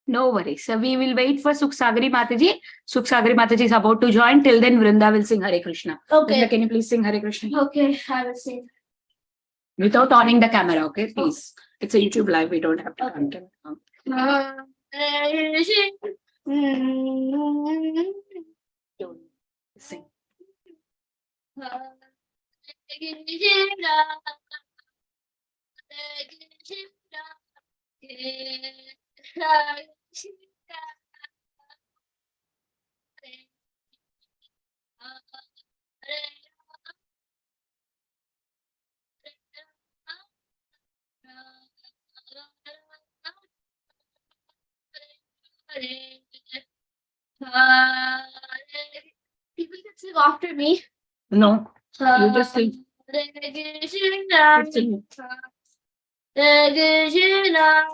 No worries. So we will wait for Sukha Sagari Mataji. Sukha Sagari Mataji is about to join. Till then, Vrinda will sing Hare Krishna. Okay. Vrinda, can you please sing Hare Krishna? Okay, I will sing. Without on the camera, okay? Please. It's a YouTube live. We don't have to Okay. on camera. Don't sing. People can sing after me. No. You just sing. Krishna, Sing. Krishna,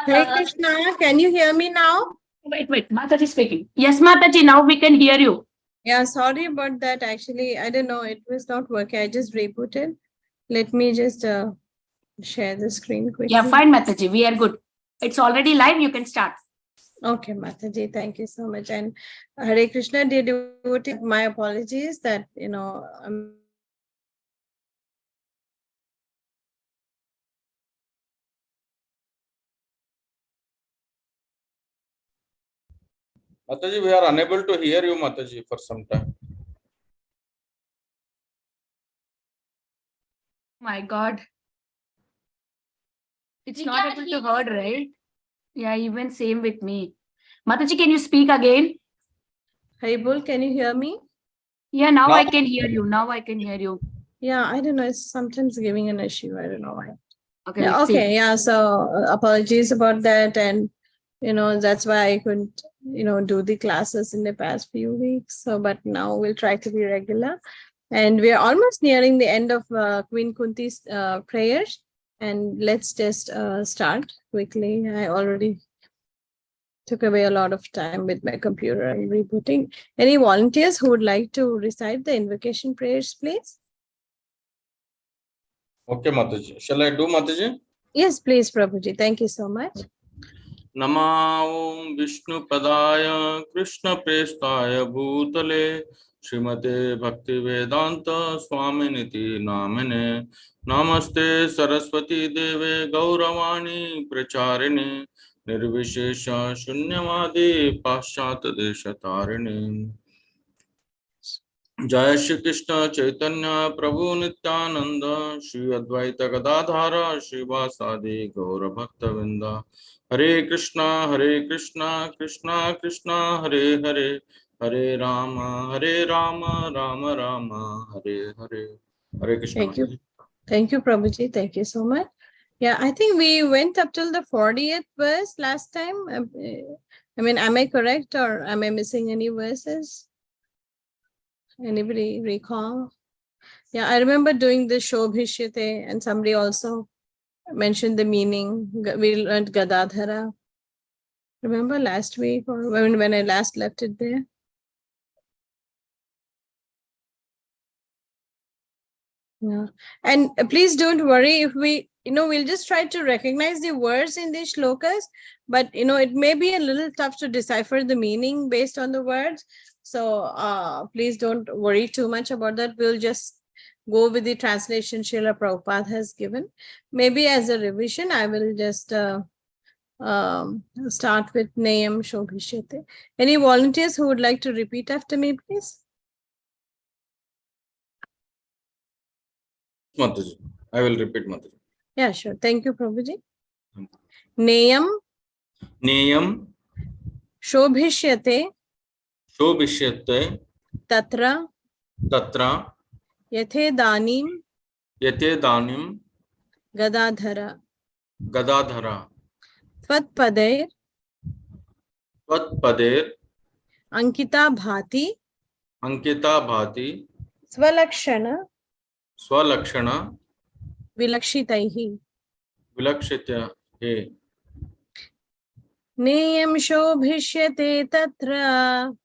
Hare Krishna, can you hear me now? Wait. Mataji speaking. Yes, Mataji. Now we can hear you. Yeah, sorry about that. Actually, I don't know. It was not working. I just rebooted. Let me just share the screen quickly. Yeah, fine, Mataji. We are good. It's already live. You can start. Okay, Mataji, thank you so much. And Hare Krishna, dear devotee, my apologies that, Mataji, we are unable to hear you, Mataji, for some time. My God. It's We not can't able hear to heard, right? Yeah, even same with me. Mataji, can you speak again? Haribol, can you hear me? Yeah, now Now- I can hear you. Now I can hear you. Yeah, I don't know. It's sometimes giving an issue. I don't know why. Okay, Yeah, let's see. okay. Yeah, so apologies about that. And, that's why I couldn't, do the classes in the past few weeks. So, but now we'll try to be regular. And we're almost nearing the end of Queen Kunti's prayers. And let's just start quickly. I already took away a lot of time with my computer and rebooting. Any volunteers who would like to recite the invocation prayers, please? Okay, Mataji. Shall I do, Mataji? Yes, please, Prabhuji. Thank you so much. Namo Vishnu Padaya Krishna Prestaya Bhutale Srimate Bhakti Vedanta Swaminiti Namane Namaste Saraswati Deve Gauravani Pracharine Nirvishesha Shunyavadi Paschat Deshatarine जय श्री कृष्ण चैतन्य प्रभु नित्यानंद श्री अद्वैत गदाधारा श्रीवासादि गौर भक्त वृंदा हरे Krishna Krishna Krishna Hare Hare Hare Ram Ram Ram Hare Hare Hare Krishna. Thank you. Thank you, Prabhuji. Thank you so much. Yeah, I think we went up till the 40th verse last time. I mean, am I correct or am I missing any verses? Anybody recall? Yeah, I remember doing the Shobhishyate and somebody also mentioned the meaning. We learned Gadadhara. Remember last week or when I last left it there? Yeah. And please don't worry if we, we'll just try to recognize the words in these shlokas, but, it may be a little tough to decipher the meaning based on the words. So please don't worry too much about that. We'll just go with the translation Srila Prabhupada has given. Maybe as a revision, I will just start with Nayam Shobhishyate. Any volunteers who would like to repeat after me, please? Mataji. I will repeat, Mataji. Yeah, sure. Thank you, Prabhuji. Nayam Niyam Shobhishyate shobhishyate Tatra tatra Yathe Danim yate danim Gadadhara gadadhara Tvatpader tvatpader Ankita Bhati ankita bhati Swalakshana swalakshana Vilakshitaihi. vilakshitya he. Nayam Shobhishyate Tatra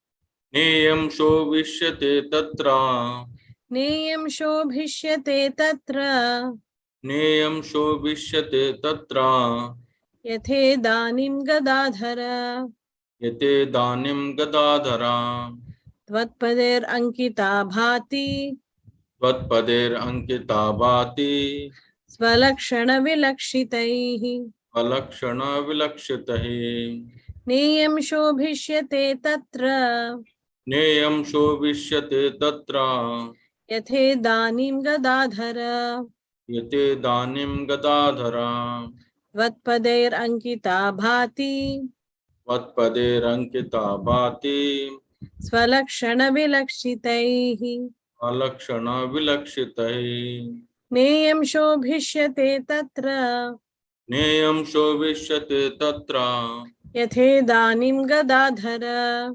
Niyam shobhishyate tatra Nayam Shobhishyate Tatra Niyam shobhishyate tatra Yathe Danim Gadadhara yate danim gadadhara Tvatpader Ankita Bhati tvatpader ankita bhati Swalakshana Vilakshitaihi. alakshana vilakshitahi. Nayam Shobhishyate Tatra Neyam shobhishyate tatra Yathe Danim Gadadhara yate danim gadadhara Vatpader Ankita Bhati vatpader ankita bhati Swalakshana Vilakshitaihi. alakshana vilakshitahi. Nayam Shobhishyate Tatra Neyam shobhishyate tatra Yathe Danim Gadadhara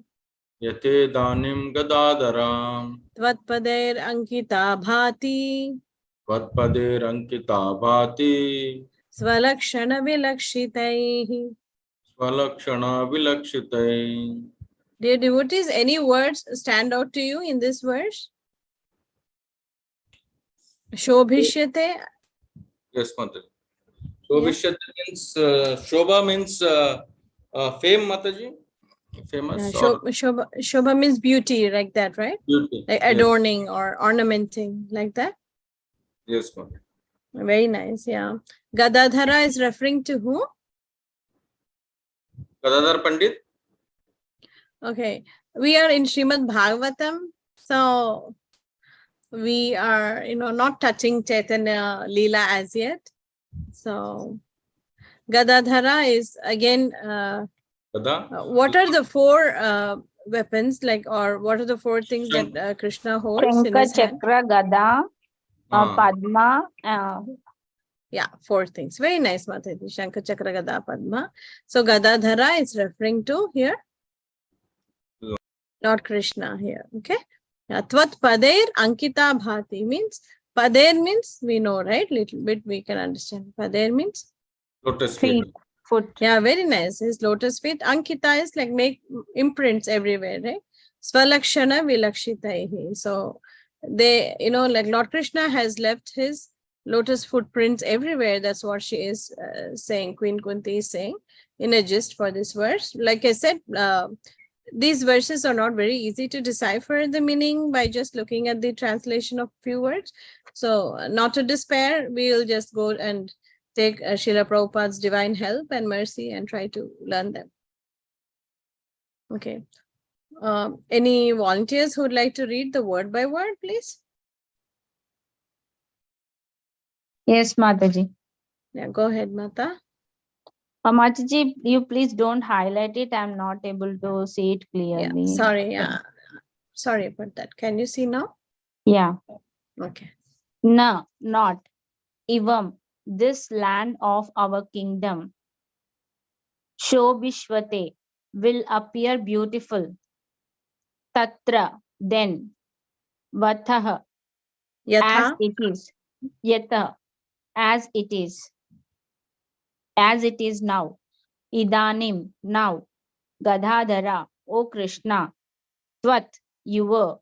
yate danim gadadhara Vatpader Ankita Bhati vatpader ankita bhati Swalakshana Vilakshitaihi. swalakshana vilakshitahi. Dear devotees, any words stand out to you in this verse? Shobhishyate. Yes, Mataji. Shobhishyate means Shobha means fame, Mataji. Famous or Shobha means beauty, like that, right? beauty. Like adorning or ornamenting, like that. Yes, Mataji. Very nice, yeah. Gadadhara is referring to who? Gadadhar Pandit. Okay, we are in Srimad Bhagavatam, so we are, not touching Chaitanya Leela as yet. So Gadadhara is again, Gada. what are the four weapons, or what are the four things that Krishna holds in Shankha, his hand? Chakra, Gada, Padma. Yeah, four things. Very nice, Mataji. Shankha, Chakra, Gada, Padma. So Gadadhara is referring to here, not Krishna here. Okay. Tvat Pader Ankita Bhati means, Pader means we know, right? Little bit we can understand. Pader means Lotus Feet, feet. foot. yeah, very nice. His lotus feet. Ankita is like make imprints everywhere, right? Swalakshana Vilakshitaihi. So they, like Lord Krishna has left his lotus footprints everywhere. That's what she is saying. Queen Kunti is saying in a gist for this verse. Like I said, these verses are not very easy to decipher the meaning by just looking at the translation of few words. So not to despair, we will just go and take Srila Prabhupada's divine help and mercy and try to learn them. Okay. Any volunteers who would like to read the word by word, please? Yes, Mataji. Yeah, go ahead, Mata. Mataji, you please don't highlight it. I'm not able to see it Yeah, clearly. sorry. Sorry about that. Can you see now? Yeah. Okay. No, not. Ivam, this land of our kingdom, Shobhishvate, will appear beautiful. Tatra, then, Vatah, as Yatha. it is. Yata, as it is. As it is now. Idanim, now. Gadadhara, O Krishna, Tvat, your,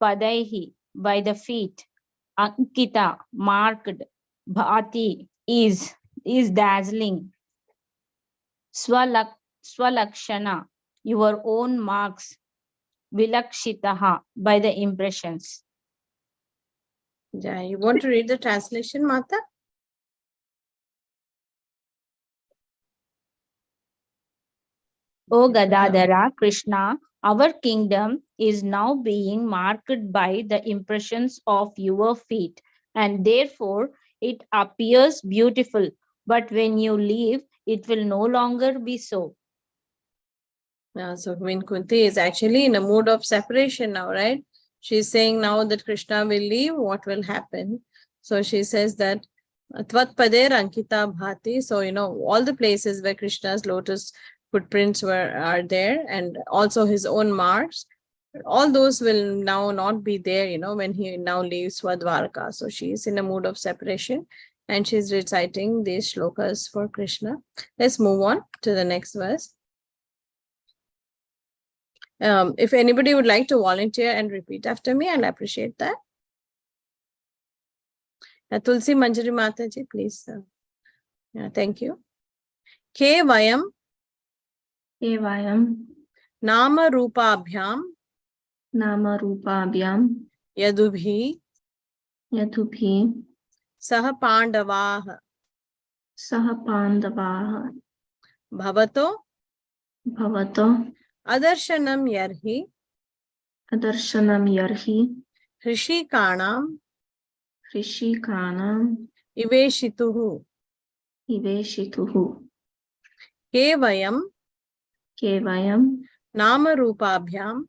Padaihi, by the feet, Ankita, marked, Bhati, is dazzling, Swalakshana, your own marks, Vilakshitaha, by the impressions. Yeah, you want to read the translation, Mata? O Gadadhara, Krishna, our kingdom is now being marked by the impressions of your feet, and therefore it appears beautiful. But when you leave, it will no longer be so. Yeah, so Queen Kunti is actually in a mood of separation now, right? She's saying now that Krishna will leave, what will happen? So she says that Tvat Pader Ankita Bhati. So, all the places where Krishna's lotus footprints are there, and also his own marks, all those will now not be there, when he now leaves Swadvarka. So she's in a mood of separation and she's reciting these shlokas for Krishna. Let's move on to the next verse. If anybody would like to volunteer and repeat after me, I'll appreciate that. Tulsi Manjari Mataji, please. Yeah, thank you. Ke vayam Evayam nama rupabhyam nama rupabhyam yadubhi yadubhi sah pandavah sah pandavah bhavato bhavato adarshanam yarhi adarshanam yarhi hrishikaanam rishikanam iveshituhu. iveshituhu. Ke vayam Kevayam nama rupabhyam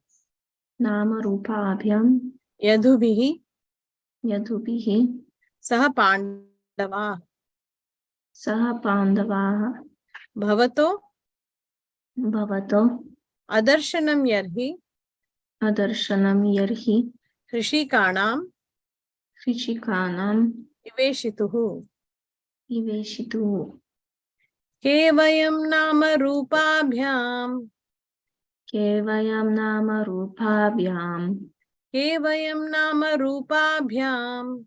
nama rupabhyam yadubhi yadubhihi sah pandavah sah pandavah bhavato bhavato adarshanam yarhi adarshanam yarhi hrishikaanam rishikanam iveshituhu. iveshituhu. Ke vayam nama rupabhyam Kevayam nama rupabhyam Ke vayam nama rupabhyam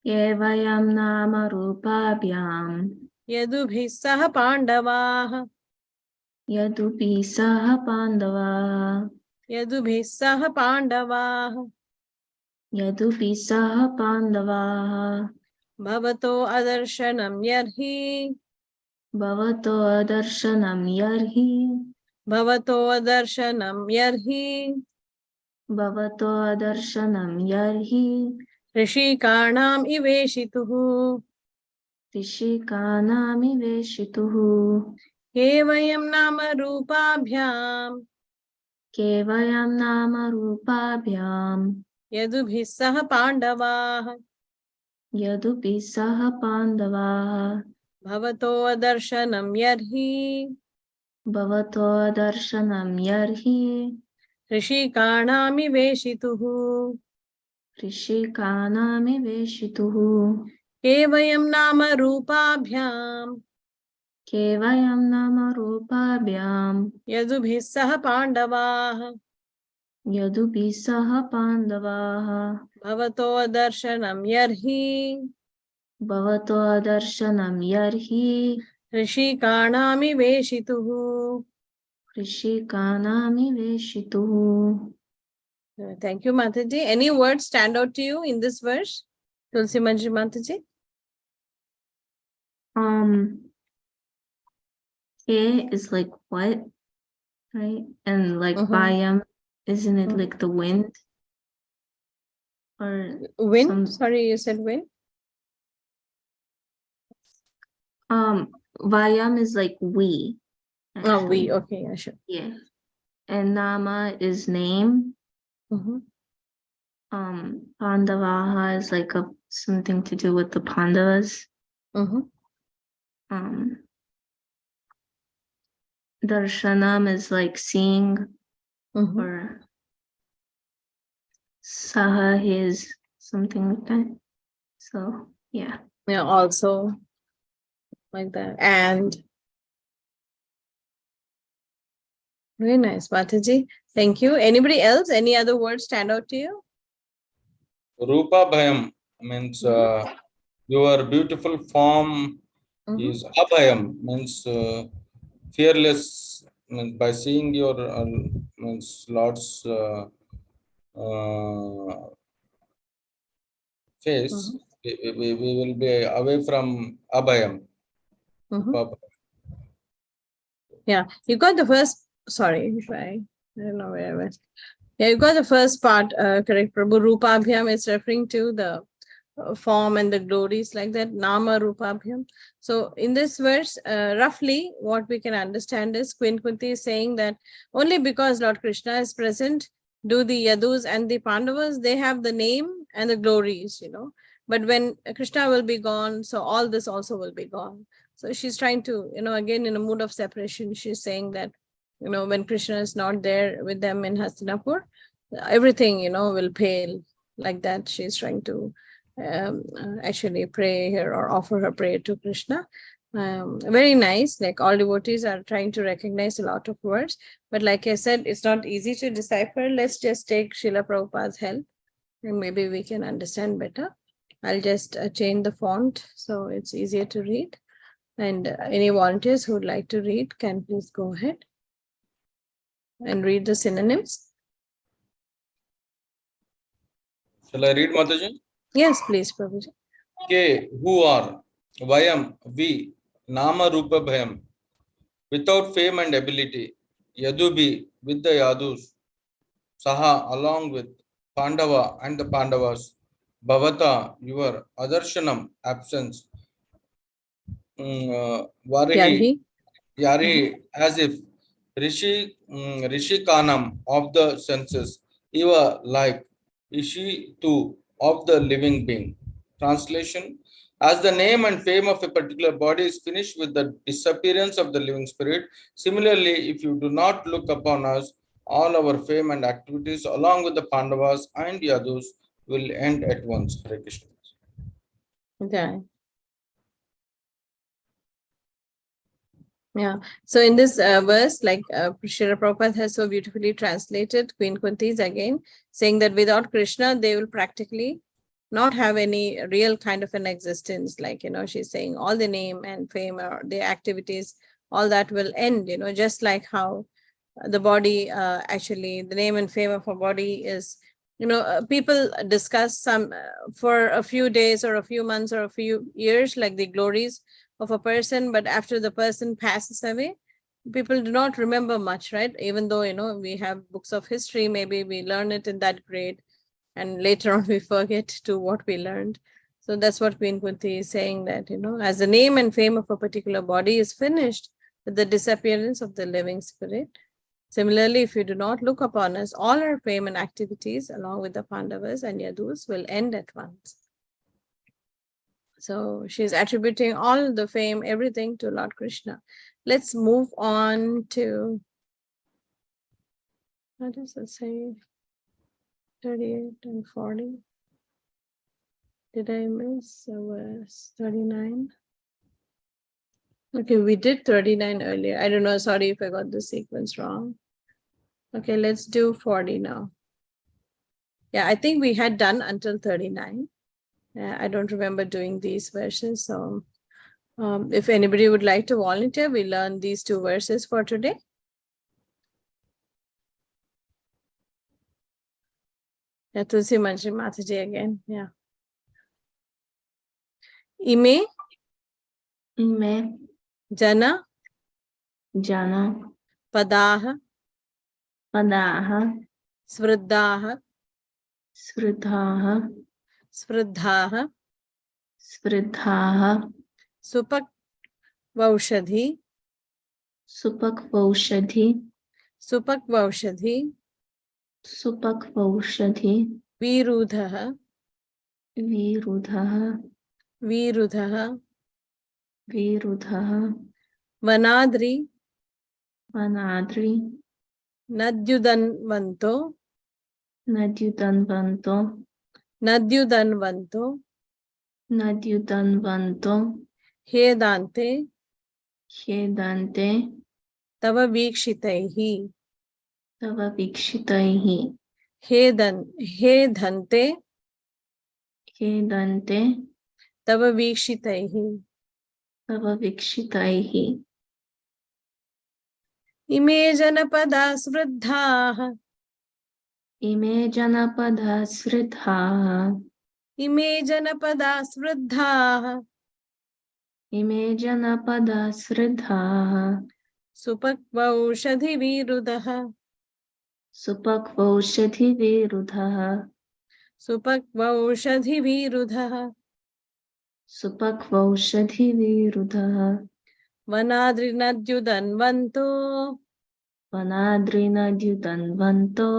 Kevayam nama rupabhyam yadubhi sah pandavah yadubhi sah pandavah yadubhi sah pandavah yadubhi sah pandavah bhavato adarshanam yarhi bhavato adarshanam yarhi bhavato adarshanam yarhi bhavato adarshanam yarhi hrishikaanam iveshituhu. rishikanami veshituhu. Ke vayam nama rupabhyam Kevayam nama rupabhyam yadubhi sah pandavah yadubhi sah pandavah bhavato adarshanam yarhi bhavato darshanam yarhi hrishikaanam iveshituhu. rishikanami veshituhu. Ke vayam nama rupabhyam Kevayam nama rupabhyam yadubhi sah pandavah yadubhi sah pandavah bhavato darshanam yarhi bhavato darshanam yarhi hrishikaanam iveshituhu. rishikanami veshituhu. Thank you, Mataji. Any words stand out to you in this verse? Tulsi Manjari Mataji. K is like what, right? And like Vayam, isn't it like the wind? Or Wind? Sorry, you said wind? Vayam is like we. Oh, we. actually. Okay, yeah, sure. Yeah. And Nama is name. Pandavaha is like something to do with the Pandavas. Darshanam is like seeing, or Saha is something like that. So yeah. Yeah, also like that. And Very nice, Mataji. Thank you. Anybody else? Any other words stand out to you? Rupa Bhayam means your beautiful form Mhm. is Abhayam, means fearless, means by seeing your means Lord's face, Mhm. we will be away from Abhayam. Mhm. Yeah, you got the first. Sorry, if I don't know where I was. Yeah, you got the first part correct. Prabhu Rupabhyam is referring to the form and the glories like that. Nama Rupabhyam. So in this verse, roughly what we can understand is Queen Kunti is saying that only because Lord Krishna is present, do the Yadus and the Pandavas, they have the name and the glories, But when Krishna will be gone, so all this also will be gone. So she's trying to, again in a mood of separation, she's saying that, when Krishna is not there with them in Hastinapur, everything, will pale like that. She's trying to actually pray here or offer her prayer to Krishna. Very nice. Like all devotees are trying to recognize a lot of words, but like I said, it's not easy to decipher. Let's just take Srila Prabhupada's help and maybe we can understand better. I'll just change the font so it's easier to read. And any volunteers who would like to read can please go ahead and read the synonyms. Shall I read, Mataji? Yes, please, Prabhuji. Ke, who are, Vayam, we, Nama Rupa Bhayam, without fame and ability, Yadubhi, with the Yadus, Saha, along with Pandava and the Pandavas, Bhavata, your Adarshanam, absence, Varihi, Yadhi. Yari, as if Rishi Kanam of the senses, Eva like Ishi too of the living being. Translation: as the name and fame of a particular body is finished with the disappearance of the living spirit, similarly, if you do not look upon us, all our fame and activities, along with the Pandavas and Yadus, will end at once. Hare Krishna. Okay. Yeah. So in this verse, like Srila Prabhupada has so beautifully translated, Queen Kunti is again saying that without Krishna, they will practically not have any real kind of an existence. Like, she's saying all the name and fame or the activities, all that will end, just like how the body, actually, the name and fame of a body is, people discuss some for a few days or a few months or a few years, like the glories of a person, but after the person passes away, people do not remember much, right? Even though, we have books of history, maybe we learn it in that grade, and later on we forget to what we learned. So that's what Queen Kunti is saying, that, as the name and fame of a particular body is finished with the disappearance of the living spirit, similarly, if you do not look upon us, all our fame and activities, along with the Pandavas and Yadus, will end at once. So she's attributing all the fame, everything to Lord Krishna. Let's move on to, what does it say? 38 and 40. Did I miss verse 39? Okay, we did 39 earlier. I don't know. Sorry if I got the sequence wrong. Okay, let's do 40 now. Yeah, I think we had done until 39. I don't remember doing these verses. So if anybody would like to volunteer, we learn these two verses for today. Yeah, Tulsi Manjri Mataji again. Yeah. Ime, Ime, Jana, Jana, Padaha, Padaha, Svriddaha, Sridhaha, Svriddhaha, Sridhaha, Supak Vaushadhi, Supakvaushadhi, Supak Supakvaushadhi, Virudhaha, Virudhaha, Virudhaha, Virudhaha, Vanadri, Vanadri, Nadyudanvanto, Nadyudanvanto, Nadyudanvanto, Nadyudanvanto, Hedante, Hedante, Tava Vikshitaihi. Tava vikshitaihi. Hey धन्ते He dante. तव वीक्षितैः Tava vikshitaihi. इमे जनपदा स्मृद्धाः Ime janapada sridha. इमे जनपदा स्मृद्धाः Ime janapada sridha. सुपक्वौषधिविरुधः Supakvaushadhi virudha. सुपक्वौषधिविरुधः Supakvaushadhi virudha. वनाद्रिनद्युदन्वन्तो Vanadrina dyudanvanto.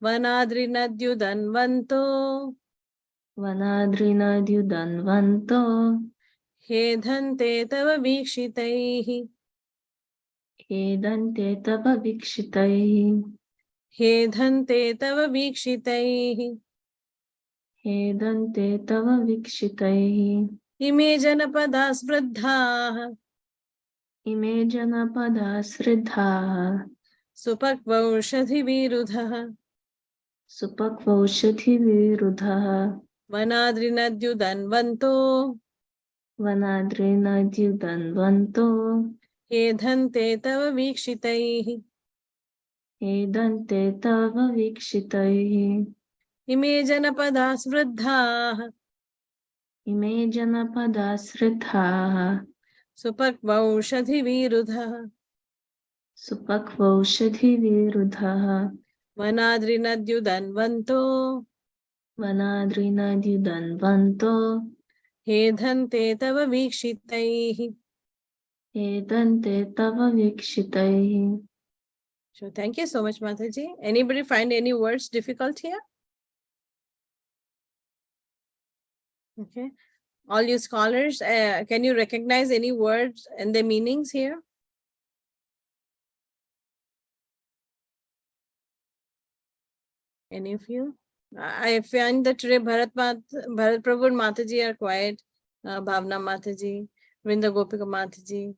वनाद्रिनद्युदन्वन्तो Vanadrina dyudanvanto. हेधन्ते तव वीक्षितैः Hedante tava vikshitaihi. हेधन्ते तव वीक्षितैः Hedante tava vikshitaihi. इमे जनपदा स्मृद्धाः Ime janapada sridha. सुपक्वौषधिविरुधः Supakvaushadhi virudha. वनाद्रिनद्युदन्वन्तो Vanadrina dyudanvanto. हेधन्ते तव वीक्षितैः Hedante tava vikshitaihi. इमे जनपदा स्मृद्धाः Ime janapada sridhaha. सुपक्वौषधिविरुधः Supakvaushadhi virudha. वनाद्रिनद्युदन्वन्तो Vanadrina dyudanvanto. हेधन्ते तव वीक्षितैः Hedante tava vikshitaihi. So thank you so much, Mataji. Anybody find any words difficult here? Okay. All you scholars, can you recognize any words and their meanings here? Any of you? I find that today Bharat Prabhu and Mataji are quiet. Bhavna Mataji, Vrinda Gopika Mataji.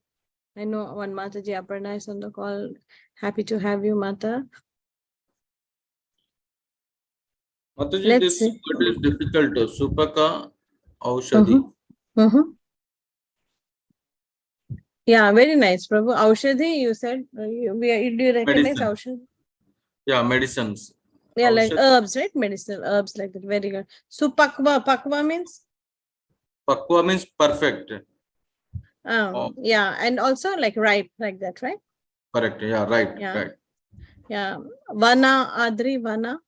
I know one Mataji Aparna is on the call. Happy to have you, Mata. Mataji, Let's this see. word is difficult. Supaka Aushadhi. Yeah, very nice, Prabhu. Aushadhi, you said. Do you recognize Medicine. Aushadhi? Yeah, medicines. Yeah, like Aushadhi. herbs, right? Medicinal herbs like that. Very good. So Pakwa means? Pakwa means perfect. Oh. Yeah, and also like ripe, like that, right? Correct. Yeah, right. Yeah. Right. Yeah. Vana, Adri, Vana.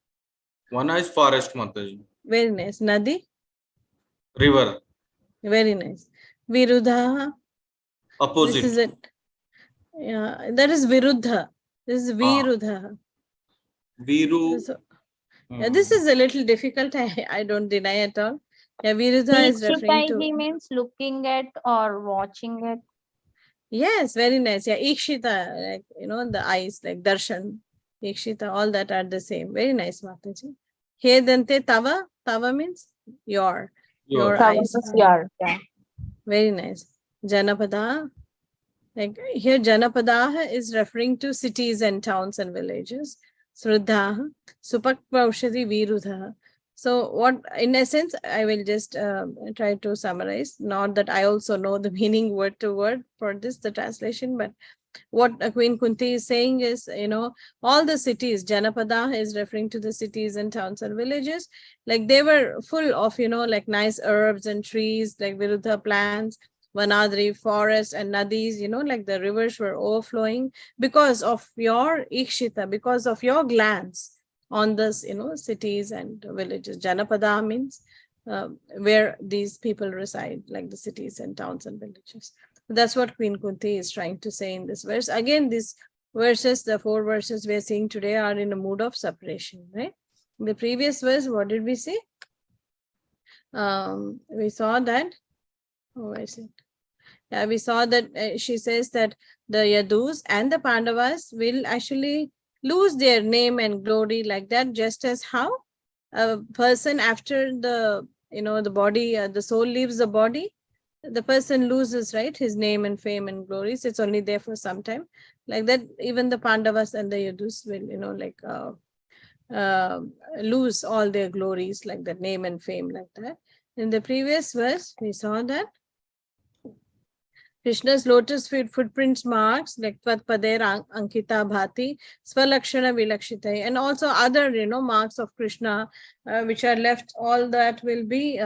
Vana is forest, Mataji. Very nice. Nadi. River. Very nice. Virudha. Opposite. This is it. Yeah, that is Virudha. This is Virudha. Viru. So, yeah, this is a little difficult. I don't deny at all. Yeah, Virudha is referring to. Vikshitaihi means looking at or watching at. Yes, very nice. Yeah, Ikshita, like, the eyes, like Darshan, Ikshita, all that are the same. Very nice, Mataji. He dante tava. Tava means your eyes. Yeah. Very nice. Janapada. Like here, Janapada is referring to cities and towns and villages. Sruddha, Supakvaushadi Virudha. So what, in essence, I will just try to summarize. Not that I also know the meaning word to word for this, the translation, but what Queen Kunti is saying is, all the cities, Janapada is referring to the cities and towns and villages, like they were full of, like nice herbs and trees, like Virudha plants, Vanadri, forests and nadis, like the rivers were overflowing because of your Ikshita, because of your glance on this, cities and villages. Janapada means where these people reside, like the cities and towns and villages. That's what Queen Kunti is trying to say in this verse. Again, these verses, the 4 verses we are seeing today, are in a mood of separation, right? In the previous verse, what did we see? We saw that, where is it? Yeah, we saw that she says that the Yadus and the Pandavas will actually lose their name and glory like that, just as how a person after the, the body, the soul leaves the body, the person loses, right, his name and fame and glories. It's only there for some time. Like that, even the Pandavas and the Yadus will, lose all their glories, like that, name and fame, like that. In the previous verse, we saw that Krishna's lotus footprints marks, like Tvat Pader Ankita Bhati, Swalakshana Vilakshitai, and also other, marks of Krishna, which are left, all that will be,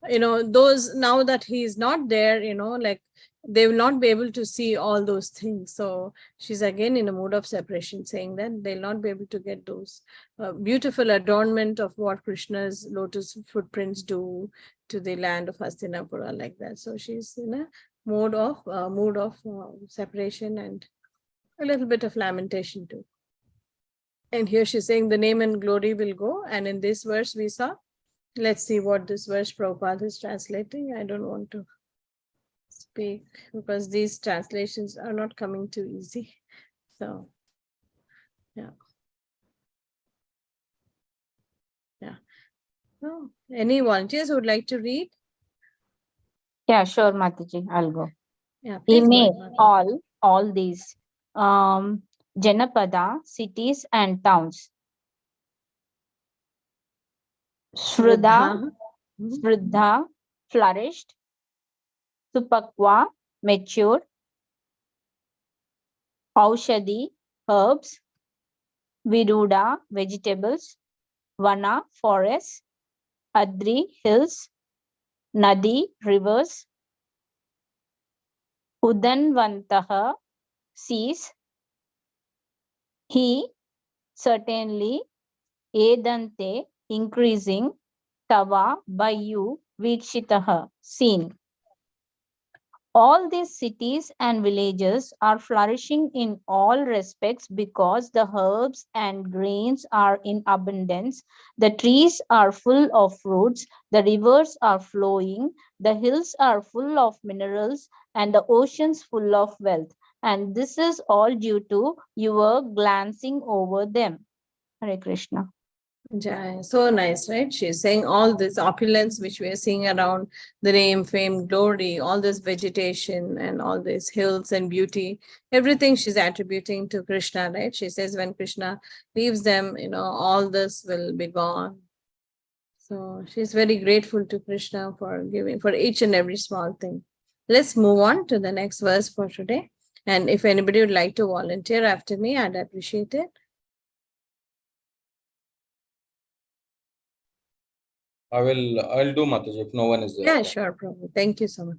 those, now that he is not there, like they will not be able to see all those things. So she's again in a mood of separation, saying that they'll not be able to get those beautiful adornment of what Krishna's lotus footprints do to the land of Hastinapura, like that. So she's in a mood of separation and a little bit of lamentation too. And here she's saying the name and glory will go. And in this verse we saw, let's see what this verse Prabhupada is translating. I don't want to speak because these translations are not coming too easy. So, yeah. Oh, any volunteers who would like to read? Yeah, sure, Mataji, I'll go. Yeah, please go Ime, ahead, Mataji. all these Janapada, cities and towns. Shraddha, Shraddha flourished. Supakwa matured. Aushadhi herbs. Viruda vegetables. Vana forests. Adri hills. Nadi rivers. Udanvantaha seas. He certainly Edante increasing. Tava by you Vikshitaha seen. All these cities and villages are flourishing in all respects because the herbs and grains are in abundance. The trees are full of fruits, the rivers are flowing, the hills are full of minerals, and the oceans full of wealth. And this is all due to your glancing over them. Hare Krishna. Jai. So nice, right? She's saying all this opulence which we are seeing around, the name, fame, glory, all this vegetation and all these hills and beauty, everything she's attributing to Krishna, right? She says when Krishna leaves them, all this will be gone. So she's very grateful to Krishna for giving, for each and every small thing. Let's move on to the next verse for today. And if anybody would like to volunteer after me, I'd appreciate it. I'll do Mataji if no one is there. Yeah, sure, Prabhu. Thank you so much.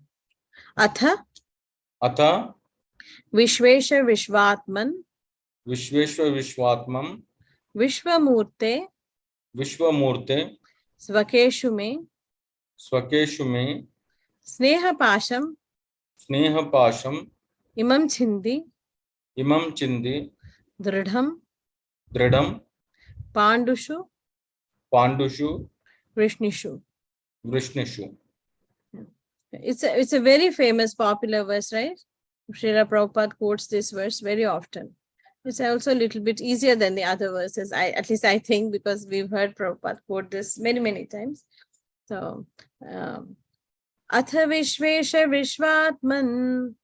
Atha Atha Vishvesha Vishvatman Vishveshwa Vishwatmam Vishvamurte Vishwamurte Svakeshu me Swakeshu me Sneha Pasham Sneha Pasham Imam Chindi Imam Chindi Dridham Dridam Pandushu Pandushu Vrishnishu. Vrishnishu. It's a very famous popular verse, right? Srila Prabhupada quotes this verse very often. It's also a little bit easier than the other verses, at least I think, because we've heard Prabhupada quote this many, many times. So, Atha Vishvesha Vishvatman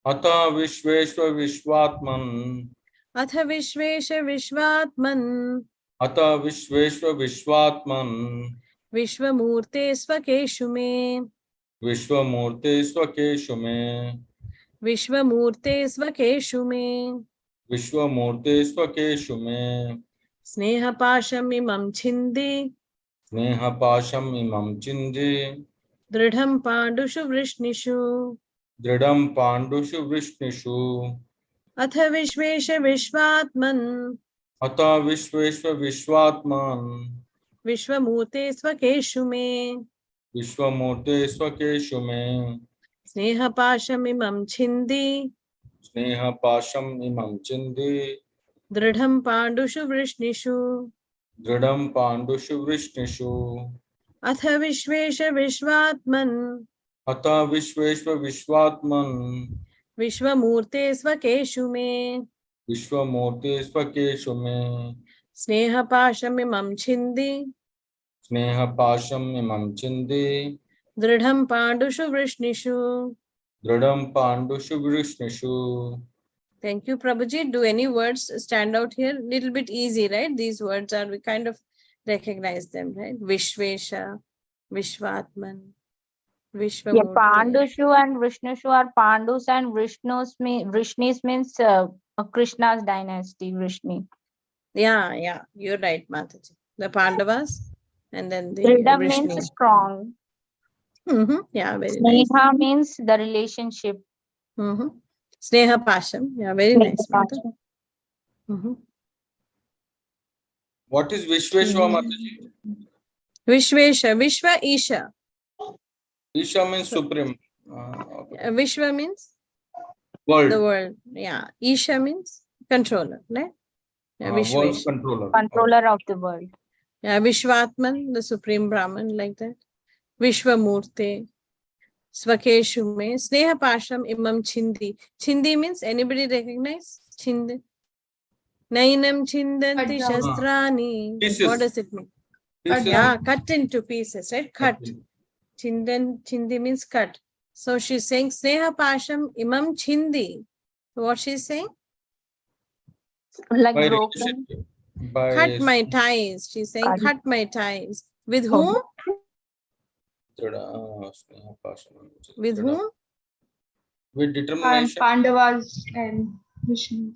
Atha Vishveshwa Vishwatman Atha Vishvesha Vishvatman Atha Vishveshwa Vishwatman Vishvamurte Svakeshu me Vishwamurte Swakeshu me Vishvamurte Svakeshu me Vishwamurte Swakeshu me Sneha Pasham Imam Chindi Sneha Pasham Imam Chindi Dridham Pandushu Vrishnishu Dridam Pandushu Vrishnishu Atha Vishvesha Vishvatman Atha Vishveshwa Vishwatman Vishvamurte Svakeshu me Vishwamurte Swakeshu me Sneha Pasham Imam Chindi Sneha Pasham Imam Chindi Dridham Pandushu Vrishnishu Dridam Pandushu Vrishnishu Atha Vishvesha Vishvatman Atha Vishveshwa Vishwatman Vishvamurte Svakeshu me Vishwamurte Swakeshu me Sneha Pasham Imam Chindi Sneha Pasham Imam Chindi Dridham Pandushu Vrishnishu. Dridam Pandushu Vrishnishu. Thank you, Prabhuji. Do any words stand out here? Little bit easy, right? These words are, we kind of recognize them, right? Vishvesha, Vishvatman, Yeah, Vishvamurti. Pandushu and Vishnushu are Pandus, and Vrishnis means Krishna's dynasty, Vrishni. Yeah, you're right, Mataji. The Pandavas and then the Dridam means Vrishni. strong. Yeah, very nice. Sneha means the relationship. Sneha Pasham. Yeah, very nice, Mata. What is Vishveshwa Mataji? Vishvesha, Vishva Isha. Isha means supreme. Okay. Vishva means World. the world. Yeah. Isha means controller, right? Yeah, World's Vishvesha. controller. Controller of the world. Yeah, Vishvatman, the supreme Brahman, like that. Vishvamurti. Swakeshu mein Sneha Pasham Imam Chindi. Chindi means anybody recognize? Chindi. Nainam Chindanti Shastrani. Pieces. What does it mean? Pieces. Yeah, cut into pieces, right? Cut. Chindi means cut. So she's saying Sneha Pasham Imam Chindi. What she's saying? Like By broken. Cut my ties. She's saying cut my ties. With whom? With whom? With determination. Pandavas and Vishnu.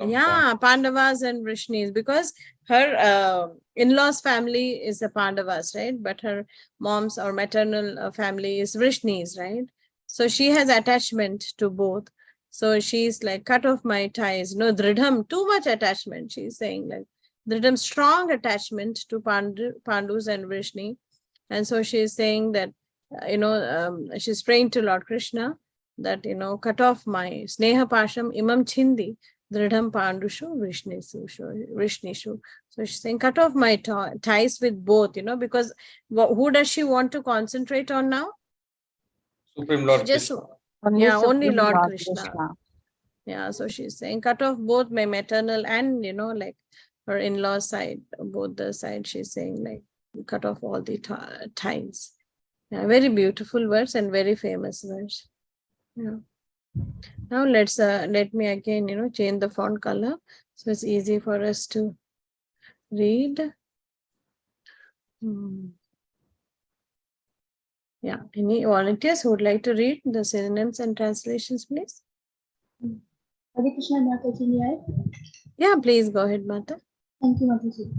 Yeah, Pandavas and Vrishnis, because her in-laws family is the Pandavas, right? But her mom's or maternal family is Vrishnis, right? So she has attachment to both. So she's like, cut off my ties. No, Dridham, too much attachment. She's saying like, Dridham, strong attachment to Pandus and Vrishni. And so she's saying that, she's praying to Lord Krishna that, cut off my Sneha Pasham Imam Chindi. Dridham Pandushu Vrishnishu. So she's saying, cut off my ties with both, because who does she want to concentrate on now? Supreme Lord Just, Krishna. only Lord Krishna. Yeah, so she's saying, cut off both my maternal and, like her in-law side, both the sides, she's saying, like, cut off all the ties. Yeah, very beautiful words and very famous words. Yeah. Now let me again, change the font color so it's easy for us to read. Yeah, any volunteers who would like to read the synonyms and translations, please? Hare Krishna, Mataji, may I? Yeah, please go ahead, Mata. Thank you, Mataji.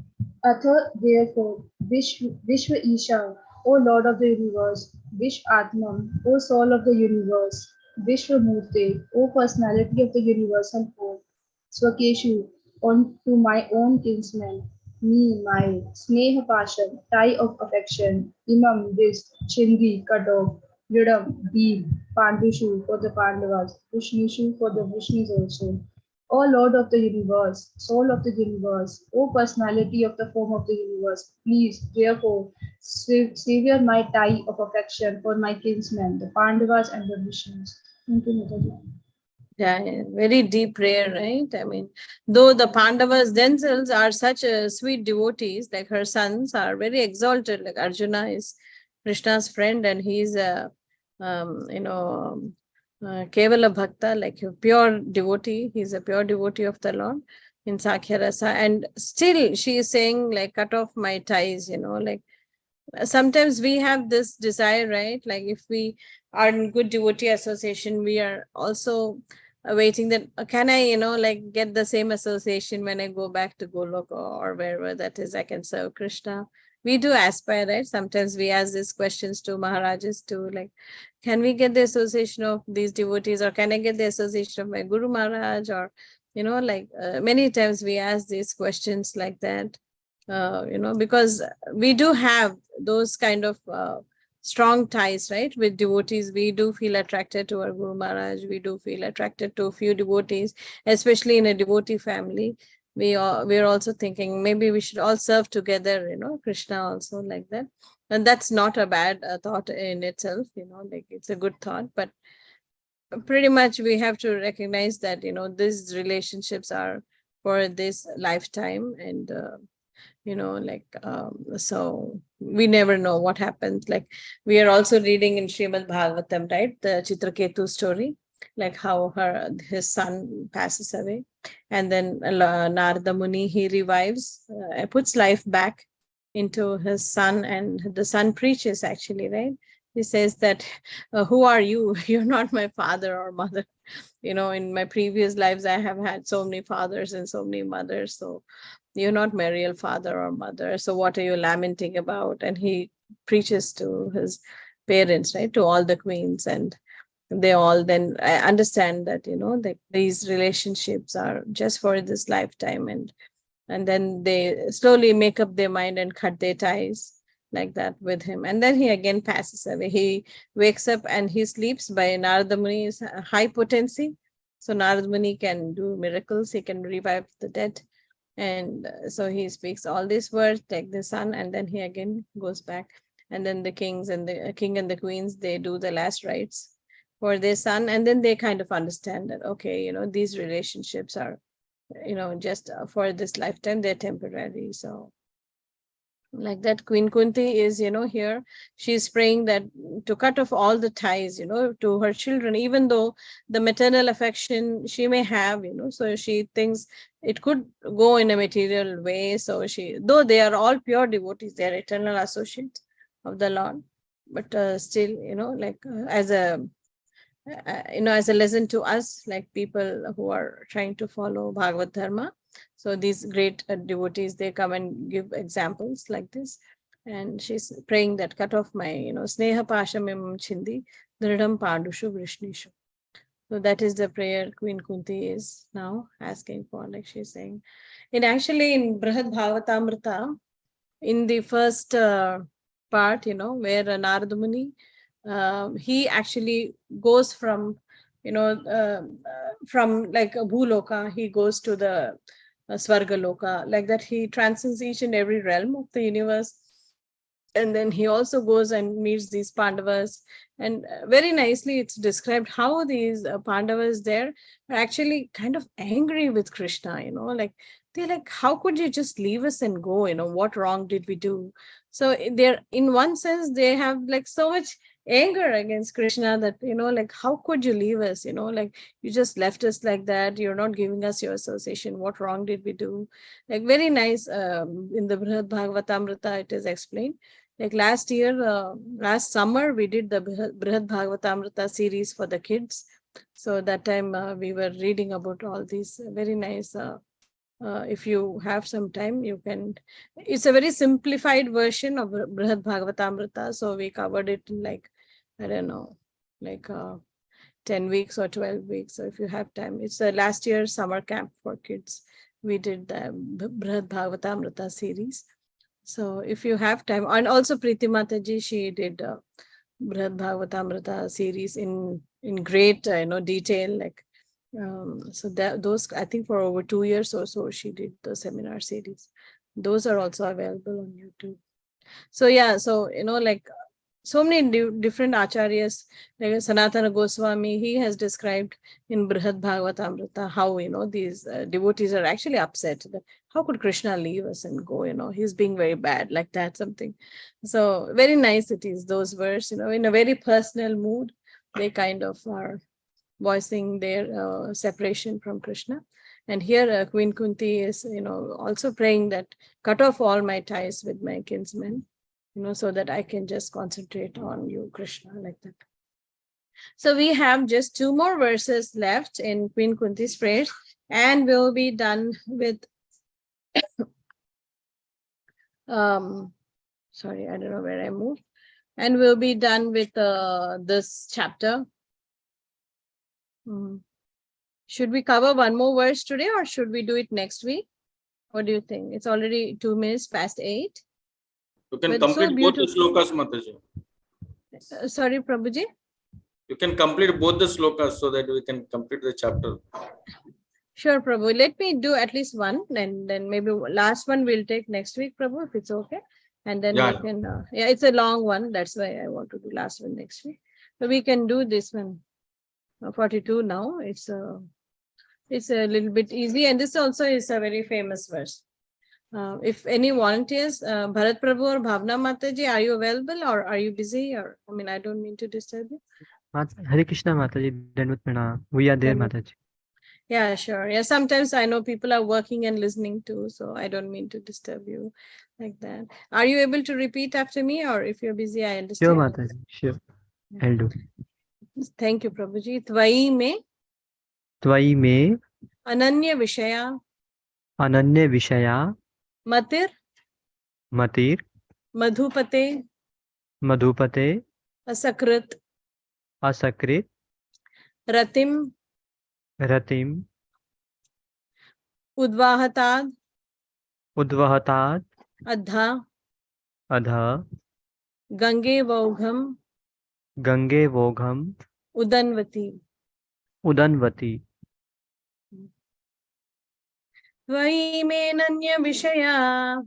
Atha, therefore, Vishva Isha, O Lord of the universe, Vish Atman, O soul of the universe, Vishwamurti, O personality of the universal whole, Swakeshu, on to my own kinsman, me, my Sneha Pasham, tie of affection, Imam, this, Chindi, cut off, Yudam, deep, Pandushu for the Pandavas, Vishnishu for the Vishnus also. O Lord of the universe, soul of the universe, O personality of the form of the universe, please, therefore, sever my tie of affection for my kinsmen, the Pandavas and the Vishnus. Thank you, Mataji. Yeah, very deep prayer, right? I mean, though the Pandavas themselves are such sweet devotees, like her sons are very exalted, like Arjuna is Krishna's friend and he's a, Kevala Bhakta, like a pure devotee. He's a pure devotee of the Lord in Sakhya Rasa. And still she is saying like, cut off my ties, like sometimes we have this desire, right? Like if we are in good devotee association, we are also waiting that, can I, like get the same association when I go back to Goloka or wherever that is, I can serve Krishna. We do aspire, right? Sometimes we ask these questions to Maharajas too, like, can we get the association of these devotees, or can I get the association of my Guru Maharaj, or, many times we ask these questions like that, because we do have those kind of strong ties, right? With devotees, we do feel attracted to our Guru Maharaj. We do feel attracted to a few devotees, especially in a devotee family. We're also thinking maybe we should all serve together, Krishna also like that. And that's not a bad thought in itself, like it's a good thought, but pretty much we have to recognize that, these relationships are for this lifetime, and So we never know what happens. Like we are also reading in Srimad Bhagavatam, right? The Chitraketu story, like how his son passes away. And then Narada Muni, he revives, puts life back into his son, and the son preaches actually, right? He says that, who are you? You're not my father or mother. In my previous lives, I have had so many fathers and so many mothers. So you're not my real father or mother. So what are you lamenting about? And he preaches to his parents, right? To all the queens. And they all then understand that, that these relationships are just for this lifetime. And then they slowly make up their mind and cut their ties like that with him. And then he again passes away. He wakes up and he sleeps by Narada Muni's high potency. So Narada Muni can do miracles. He can revive the dead. And so he speaks all these words like the sun, and then he again goes back. And then the kings and the king and the queens, they do the last rites for their son. And then they kind of understand that, okay, these relationships are, just for this lifetime, they're temporary. So like that, Queen Kunti is, here she's praying that to cut off all the ties, to her children, even though the maternal affection she may have, so she thinks it could go in a material way. So though they are all pure devotees, they are eternal associates of the Lord, but still, as a as a lesson to us, like people who are trying to follow Bhagavad Dharma. So these great devotees, they come and give examples like this. And she's praying that cut off my, sneha pashamim chindi, dridam pandushu vrishnishu. So that is the prayer Queen Kunti is now asking for, like she's saying. And actually in Brihad Bhagavatamrita, in the first part, where Narada Muni, he actually goes from, from like a Bhuloka, he goes to the Svarga Loka, like that he transcends each and every realm of the universe. And then he also goes and meets these Pandavas. And very nicely it's described how these Pandavas there are actually kind of angry with Krishna, like they're like, how could you just leave us and go? What wrong did we do? So they're, in one sense, they have like so much anger against Krishna that, like, how could you leave us? Like you just left us like that. You're not giving us your association. What wrong did we do? Like very nice. In the Brihad Bhagavatamrita, it is explained. Like last year, last summer, we did the Brihad Bhagavatamrita series for the kids. So that time we were reading about all these very nice. If you have some time, you can. It's a very simplified version of Brihad Bhagavatamrita. So we covered it in like, I don't know, like 10 weeks or 12 weeks. So if you have time, it's a last year's summer camp for kids. We did the Brihad Bhagavatamrita series. So if you have time, and also Preeti Mataji, she did Brihad Bhagavatamrita series in great detail, like so that those, I think for over 2 years or so she did the seminar series. Those are also available on YouTube. So yeah, so like so many different acharyas, like Sanatana Goswami, he has described in Brihad Bhagavatamrita how these devotees are actually upset that how could Krishna leave us and go, he's being very bad, like that, something. So very nice it is, those verses, in a very personal mood, they kind of are voicing their separation from Krishna. And here Queen Kunti is also praying that cut off all my ties with my kinsmen, so that I can just concentrate on you, Krishna, like that. So we have just 2 more verses left in Queen Kunti's prayers, and we'll be done with sorry, I don't know where I moved. And we'll be done with this chapter. Should we cover one more verse today, or should we do it next week? What do you think? It's already 2 minutes past 8. You can But complete so both the beautiful. slokas, Mataji. Sorry, Prabhuji. You can complete both the slokas so that we can complete the chapter. Sure, Prabhu. Let me do at least one, and then maybe last one we'll take next week, Prabhu, if it's okay. And then we can, yeah, it's a long one. That's why I want to do last one next week. So we can do this one. 42 now. It's a little bit easy, and this also is a very famous verse. If any volunteers, Bharat Prabhu or Bhavna Mataji, are you available or are you busy? Or I mean, I don't mean to disturb you. Hare Krishna Mataji, Dandavat Pranam. We are there, Dandavat. Mataji. Yeah, sure. Yeah, sometimes I know people are working and listening too, so I don't mean to disturb you like that. Are you able to repeat after me, or if you're busy, I Sure, understand. Mataji. Sure. I'll do. Thank you, Prabhuji. Tvai me Tvai me ananya vishaya ananya vishaya matir matir madhupate madhupate asakrit asakrit ratim ratim udvahatad udvahatat adha adha gange vaugham gange vogham udanvati. udanvati. Tvai me ananya vishaya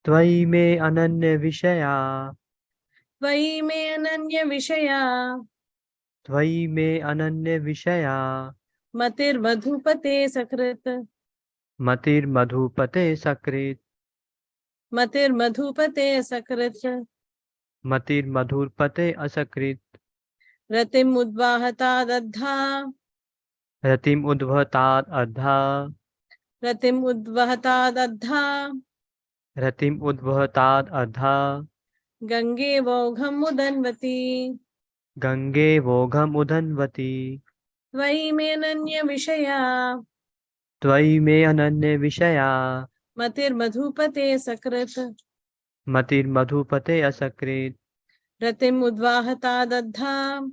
Tvai me ananya vishaya Tvai me ananya vishaya Tvai me ananya vishaya matir madhupate sakrit matir madhupate sakrit matir madhupate sakrit matir madhurpate asakrit ratim udvahatad adha ratim udvatat adha ratim udvahatad adha ratim udvatat adha gange vaugham udanvati. gange vogham udanvati. Tvai me ananya vishaya Tvai me ananya vishaya matir madhupate sakrit matir madhupate asakrit ratim udvahatad adha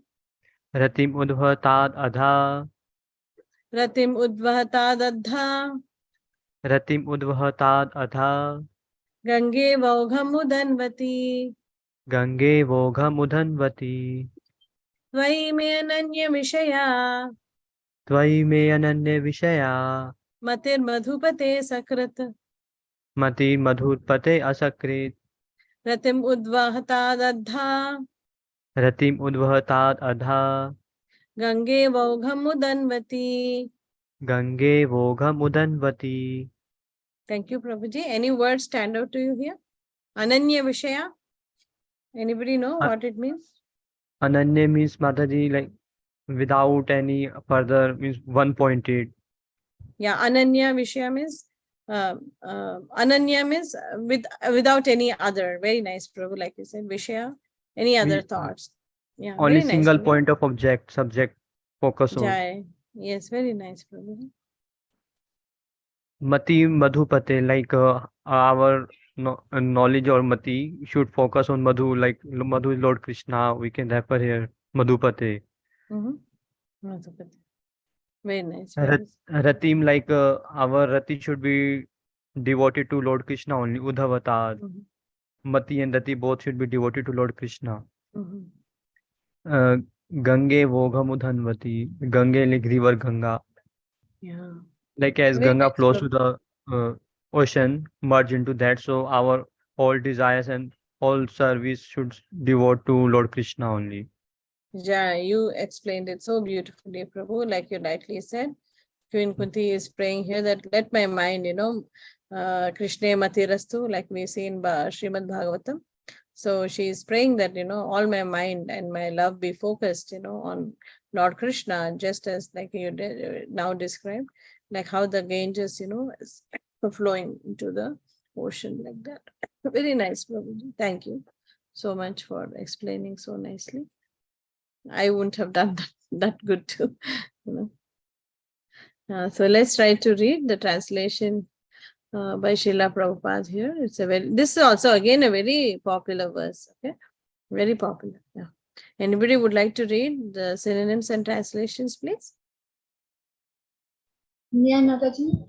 ratim udvatat adha ratim udvahatad adha ratim udvatat adha gange vaugham udanvati. gange vogham udanvati. Tvai me ananya vishaya Tvai me ananya vishaya matir madhupate sakrit matir madhurpate asakrit ratim udvahatad adha ratim udvatat adha gange vaugham udanvati. gange vogham udanvati. Thank you, Prabhuji. Any words stand out to you here? Ananya Vishaya? Anybody know what it means? Ananya means Mataji like without any further means one pointed. Yeah, Ananya Vishaya means Ananya means without any other. Very nice, Prabhu, like you said. Vishaya, any other thoughts? Yeah, Only very nice. single Prabhu. point of object, subject, focus on. Jai. Yes, very nice, Prabhu. Mati Madhupate, like our knowledge or Mati should focus on Madhu, like Madhu is Lord Krishna. We can refer here Madhupate. Madhupati. Very nice. Rat, Prabhu. Ratim, like our Rati should be devoted to Lord Krishna only. Udhavatar. Mati and Rati both should be devoted to Lord Krishna. Gange Vogham Udhanvati. Gange like river Ganga. Yeah. Like as Very Ganga nice, flows Prabhu. to the ocean, merge into that. So our all desires and all service should devote to Lord Krishna only. Yeah, you explained it so beautifully, Prabhu. Like you rightly said, Queen Kunti is praying here that let my mind, Krishna Matirastu, like we see in Srimad Bhagavatam. So she is praying that, all my mind and my love be focused, on Lord Krishna, just as like you did, now described, like how the Ganges, is flowing into the ocean like that. Very nice, Prabhuji. Thank you so much for explaining so nicely. I wouldn't have done that good too. So let's try to read the translation by Srila Prabhupada here. This is also again a very popular verse. Okay, very popular. Yeah. Anybody would like to read the synonyms and translations, please? Yeah, Mataji.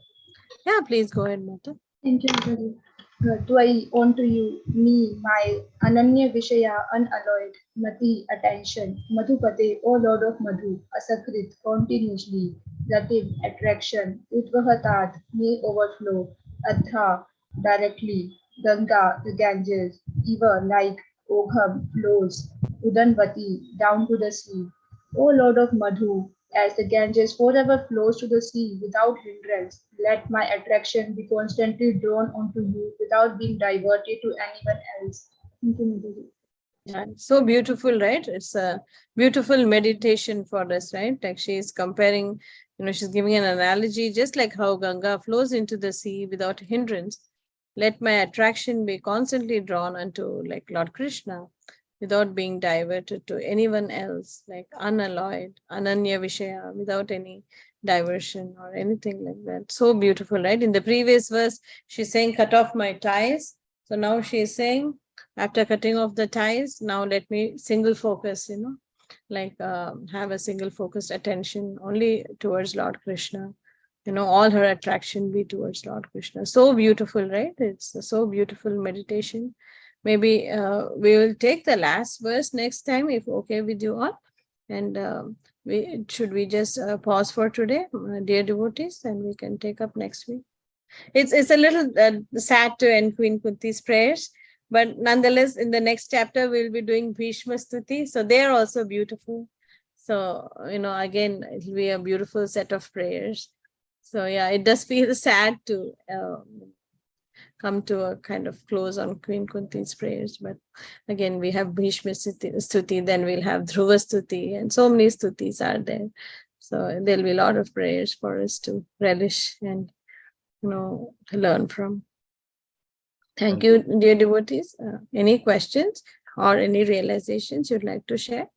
Yeah, please go ahead, Mata. Thank you, Mataji. Tvai, on to you, me, my Ananya Vishaya, unalloyed, Mati, attention, Madhupate, O Lord of Madhu, Asakrit, continuously, Rativ, attraction, Udvahatat, may overflow, Adha, directly, Ganga, the Ganges, Eva, like, Ogham, flows, Udanvati, down to the sea. O Lord of Madhu, As the Ganges forever flows to the sea without hindrance, let my attraction be constantly drawn onto you without being diverted to anyone else. Thank you, Nidhi. Yeah, so beautiful, right? It's a beautiful meditation for us, right? Like she's comparing, she's giving an analogy, just like how Ganga flows into the sea without hindrance. Let my attraction be constantly drawn unto like Lord Krishna without being diverted to anyone else, like unalloyed, ananya vishaya, without any diversion or anything like that. So beautiful, right? In the previous verse, she's saying, cut off my ties. So now she's saying, after cutting off the ties, now let me single focus, like have a single focused attention only towards Lord Krishna. All her attraction be towards Lord Krishna. So beautiful, right? It's a so beautiful meditation. Maybe we will take the last verse next time, if okay with you all. And we just pause for today, dear devotees, and we can take up next week. It's a little sad to end Queen Kunti's prayers, but nonetheless, in the next chapter, we'll be doing Bhishma Stuti. So they're also beautiful. So, again, it'll be a beautiful set of prayers. So yeah, it does feel sad to come to a kind of close on Queen Kunti's prayers. But again, we have Bhishma Stuti, then we'll have Dhruva Stuti, and so many Stutis are there. So there'll be a lot of prayers for us to relish and learn from. Thank you, dear devotees. Any questions or any realizations you'd like to share?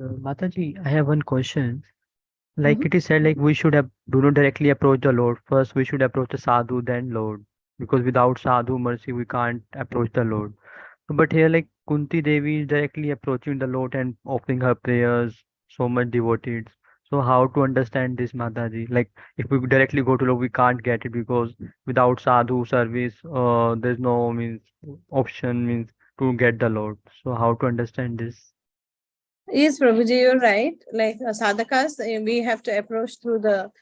Mataji, I have one question. Like it is said, like we should do not directly approach the Lord. First, we should approach the sadhu, then Lord. Because without sadhu mercy, we can't approach the Lord. But here, like Kunti Devi is directly approaching the Lord and offering her prayers, so much devoted. So how to understand this, Mataji? Like if we directly go to Lord, we can't get it because without sadhu service, there's no option to get the Lord. So how to understand this? Yes, Prabhuji, you're right. Like sadhakas, we have to approach through the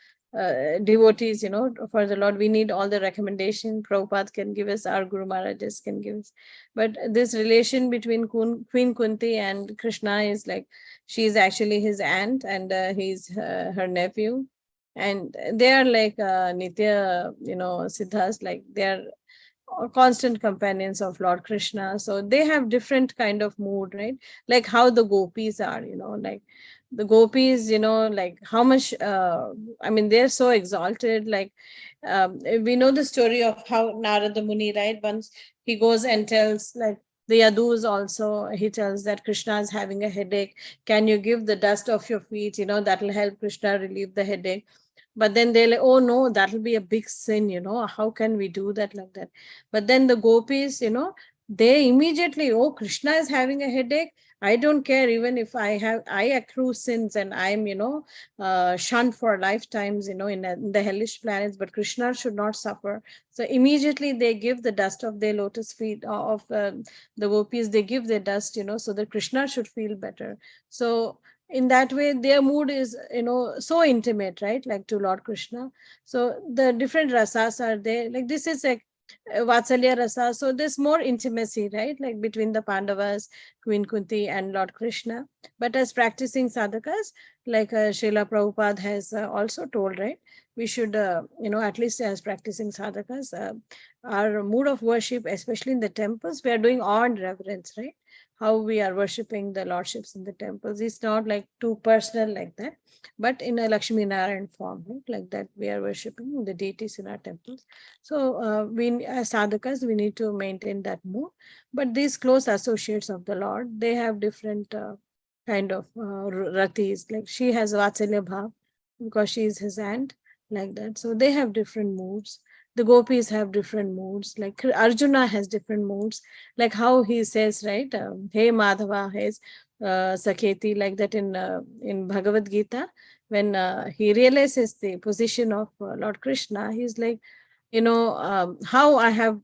devotees, for the Lord. We need all the recommendation Prabhupada can give us, our Guru Maharajas can give us. But this relation between Queen Kunti and Krishna is like, she's actually his aunt and he's her nephew. And they are like Nitya, Siddhas, like they're constant companions of Lord Krishna. So they have different kind of mood, right? Like how the gopis are, like the gopis, like how much, they're so exalted. Like we know the story of how Narada Muni, right? Once he goes and tells like the Yadus also, he tells that Krishna is having a headache. Can you give the dust of your feet? That will help Krishna relieve the headache. But then they're like, oh no, that'll be a big sin, how can we do that like that? But then the gopis, they immediately, oh, Krishna is having a headache. I don't care even if I accrue sins and I'm, shunned for lifetimes, in the hellish planets, but Krishna should not suffer. So immediately they give the dust of their lotus feet of the gopis, they give their dust, so that Krishna should feel better. So in that way their mood is so intimate, right, like to Lord Krishna. So the different rasas are there, like this is like Vatsalya rasa, so there's more intimacy, right, like between the Pandavas, Queen Kunti and Lord Krishna. But as practicing sadhakas, like Srila Prabhupada has also told, right, we should at least as practicing sadhakas, our mood of worship, especially in the temples, we are doing awe and reverence, right, how we are worshipping the lordships in the temples. It's not like too personal like that, but in a Lakshmi Narayan form, right? Like that we are worshipping the deities in our temples. So we as sadhakas, we need to maintain that mood. But these close associates of the Lord, they have different kind of ratis. Like she has Vatsalya Bhav because she is his aunt, like that. So they have different moods. The gopis have different moods, like Arjuna has different moods, like how he says, right, hey Madhava, hey Saketi, like that in Bhagavad Gita, when he realizes the position of Lord Krishna, he's like, how I have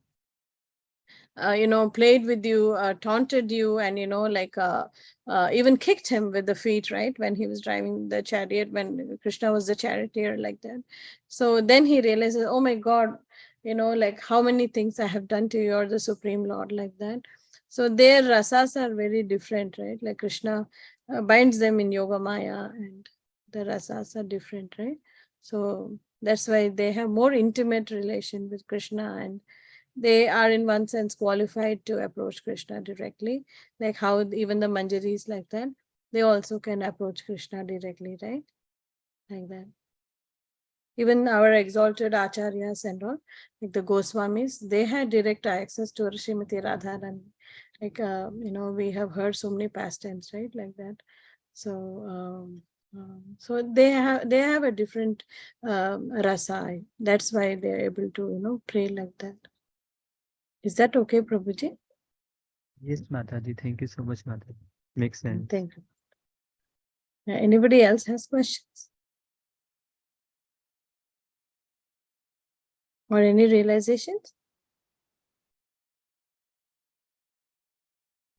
played with you, taunted you, and even kicked him with the feet, right, when he was driving the chariot, when Krishna was the charioteer, like that. So then he realizes, oh my God, like how many things I have done to you, you're the Supreme Lord, like that. So their rasas are very different, right? Like Krishna binds them in Yoga Maya, and the rasas are different, right? So that's why they have more intimate relation with Krishna, and they are in one sense qualified to approach Krishna directly, like how even the Manjaris like that, they also can approach Krishna directly, right? Like that. Even our exalted acharyas and all, like the Goswamis, they had direct access to Srimati Radharani. Like, we have heard so many pastimes, right? Like that. So, so they have a different rasa. That's why they're able to, pray like that. Is that okay, Prabhuji? Yes, Mataji. Thank you so much, Mataji. Makes sense. Thank you. Anybody else has questions? Or any realizations?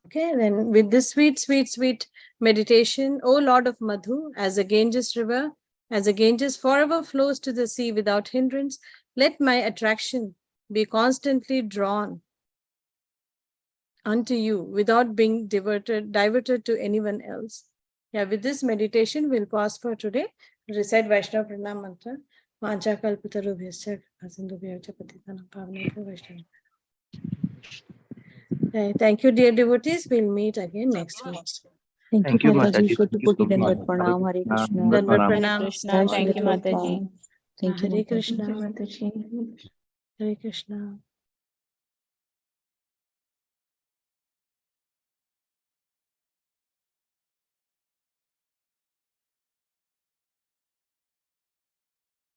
Okay, then with this sweet, sweet, sweet meditation, O Lord of Madhu, as the Ganges river, as the Ganges forever flows to the sea without hindrance, let my attraction be constantly drawn unto you without being diverted to anyone else. Yeah, with this meditation, we'll pause for today. Recite Vaishnava Pranam Mantra. Vancha kalpatarubhyascha asindubhyascha patitanam pavanebhyo Vaishnava. Thank you, dear devotees. We'll meet again next week. Thank you, Mataji. Koti Thank you so koti dandat much. pranam. Hare Krishna. Dandavat Hare pranam. Krishna. Jai Thank Srila you, Mataji. Prabhupada. Thank you, Hare Mataji. Krishna. Thank you, Mataji. Hare Krishna.